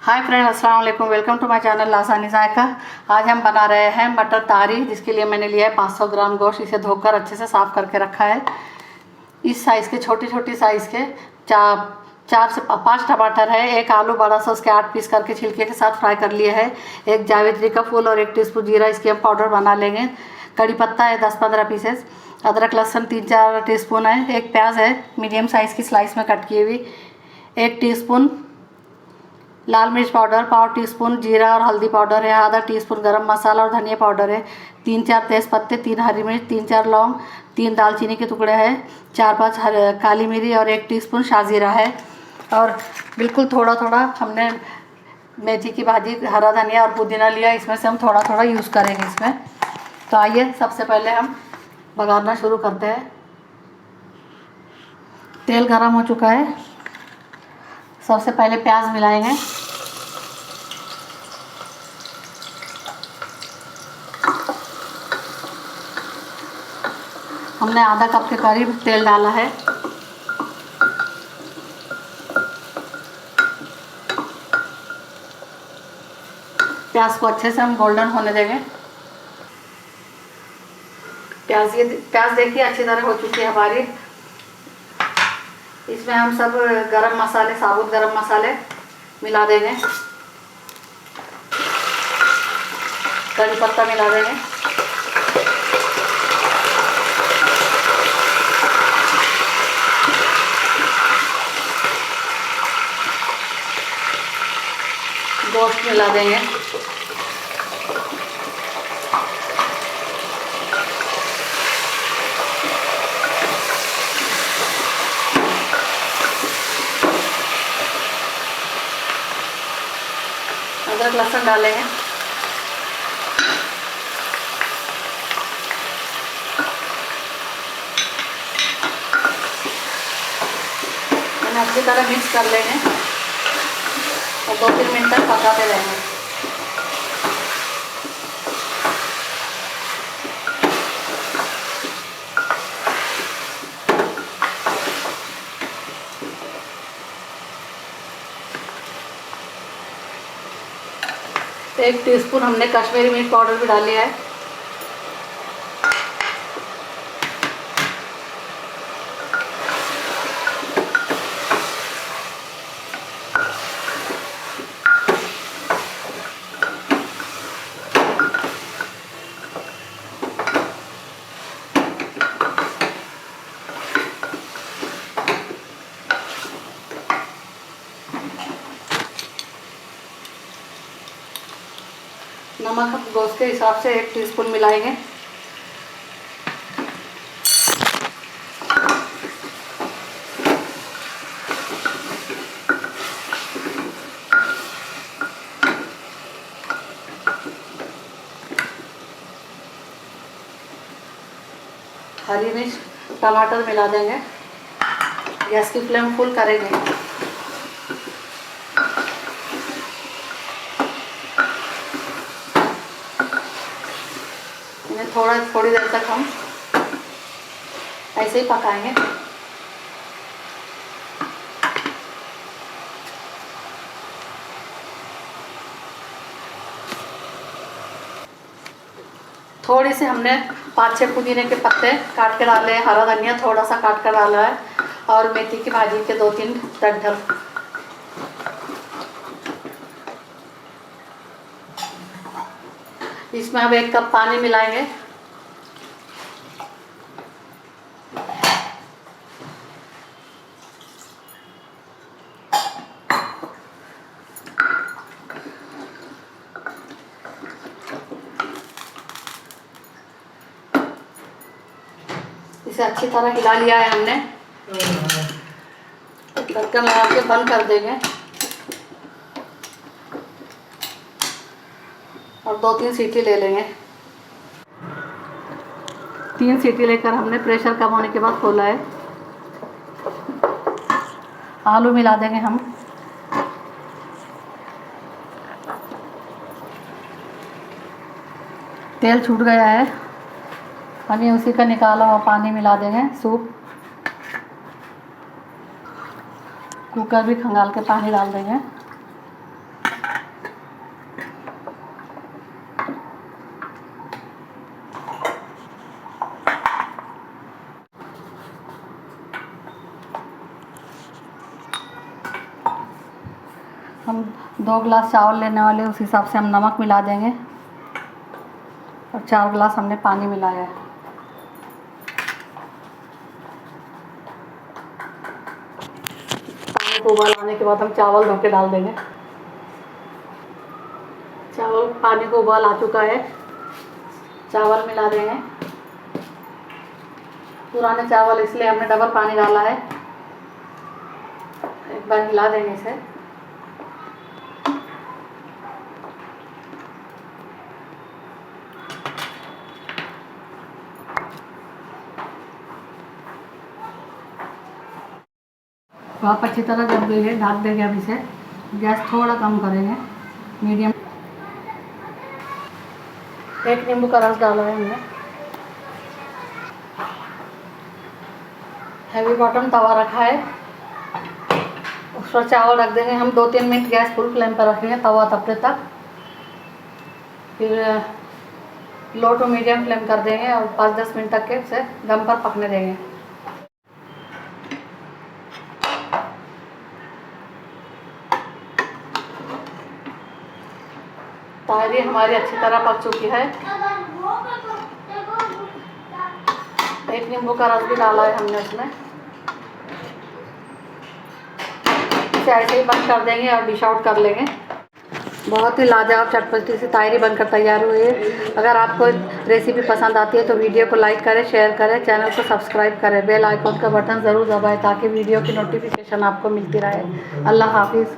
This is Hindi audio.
हाय फ्रेंड, अस्सलाम वालेकुम। वेलकम टू माय चैनल लासानी जायका। आज हम बना रहे हैं मटर तारी, जिसके लिए मैंने लिया है 500 ग्राम गोश्त। इसे धोकर अच्छे से साफ़ करके रखा है। इस साइज़ के छोटी छोटी साइज़ के चार से 5 टमाटर है। एक आलू बड़ा सा, उसके 8 पीस करके छिलके के साथ फ्राई कर लिए है। एक जावित्री का फूल और 1 टीस्पून जीरा, इसकी हम पाउडर बना लेंगे। कड़ी पत्ता है 10-15 पीसेस। अदरक लहसुन 3-4 टीस्पून है। एक प्याज है मीडियम साइज़ की स्लाइस में कट की हुई। 1 टीस्पून लाल मिर्च पाउडर, 1/4 टीस्पून जीरा और हल्दी पाउडर है। आधा टीस्पून गरम मसाला और धनिया पाउडर है। 3-4 तेज़ पत्ते, 3 हरी मिर्च, 3-4 लौंग, 3 दालचीनी के टुकड़े हैं, 4-5 काली मिरी और 1 टीस्पून शाजीरा है। और बिल्कुल थोड़ा थोड़ा हमने मेथी की भाजी, हरा धनिया और पुदीना लिया। इसमें से हम थोड़ा थोड़ा यूज़ करेंगे इसमें। तो आइए सबसे पहले हम बघारना शुरू करते हैं। तेल गरम हो चुका है। सबसे पहले प्याज मिलाएंगे। हमने आधा कप के करीब तेल डाला है। प्याज को अच्छे से हम गोल्डन होने देंगे। प्याज देखिए अच्छी तरह हो चुकी है हमारी। इसमें हम सब गरम मसाले, साबुत गरम मसाले मिला देंगे। कड़ी पत्ता मिला देंगे। गोश्त मिला देंगे। अदरक लहसुन डालेंगे। मैंने अच्छी तरह मिक्स कर लेंगे और 2-3 मिनट तक पकाते रहेंगे। तो 1 टीस्पून हमने कश्मीरी मिर्च पाउडर भी डाल लिया है। नमक हम गोश्त के हिसाब से 1 टीस्पून मिलाएंगे। हरी मिर्च, टमाटर मिला देंगे। गैस की फ्लेम फुल करेंगे। थोड़ी देर तक हम ऐसे ही पकाएंगे। थोड़ी सी हमने 5-6 पुदीने के पत्ते काट के डाले हैं। हरा धनिया थोड़ा सा काट कर डाला है और मेथी की भाजी के 2-3 डंठल। इसमें अब 1 कप पानी मिलाएंगे। इसे अच्छी तरह हिला लिया है हमने। ढक्कन लगा के बंद कर देंगे और 2-3 सीटी ले लेंगे। 3 सीटी लेकर हमने प्रेशर कम होने के बाद खोला है। आलू मिला देंगे हम। तेल छूट गया है। हमें उसी का निकाला हुआ पानी मिला देंगे। सूप कुकर भी खंगाल के पानी डाल देंगे। हम 2 गिलास चावल लेने वाले, उस हिसाब से हम नमक मिला देंगे और 4 गिलास हमने पानी मिलाया है। पानी को उबाल आने के बाद हम चावल धो के डाल देंगे। चावल पानी को उबाल आ चुका है, चावल मिला देंगे। पुराने चावल इसलिए हमने डबल पानी डाला है। एक बार हिला देंगे इसे। भाप अच्छी तरह जम गई है, ढक देंगे। अब इसे गैस थोड़ा कम करेंगे, मीडियम। 1 नींबू का रस डाला है हमने। हैवी बॉटम तवा रखा है, उस पर चावल रख देंगे हम। 2-3 मिनट गैस फुल फ्लेम पर रखेंगे तवा तपने तक, फिर लो टू मीडियम फ्लेम कर देंगे और 5-10 मिनट तक के उसे दम पर पकने देंगे। तारी हमारी अच्छी तरह पक चुकी है। 1 नींबू का रस भी डाला है हमने उसमें। इसे ऐसे ही बंद कर देंगे और डिश आउट कर लेंगे। बहुत ही लाजवाब चटपटी सी तायरी बनकर तैयार हुई है। अगर आपको रेसिपी पसंद आती है तो वीडियो को लाइक करें, शेयर करें, चैनल को सब्सक्राइब करें, बेल आइकन का बटन ज़रूर दबाएं ताकि वीडियो की नोटिफिकेशन आपको मिलती रहे। अल्लाह हाफिज़।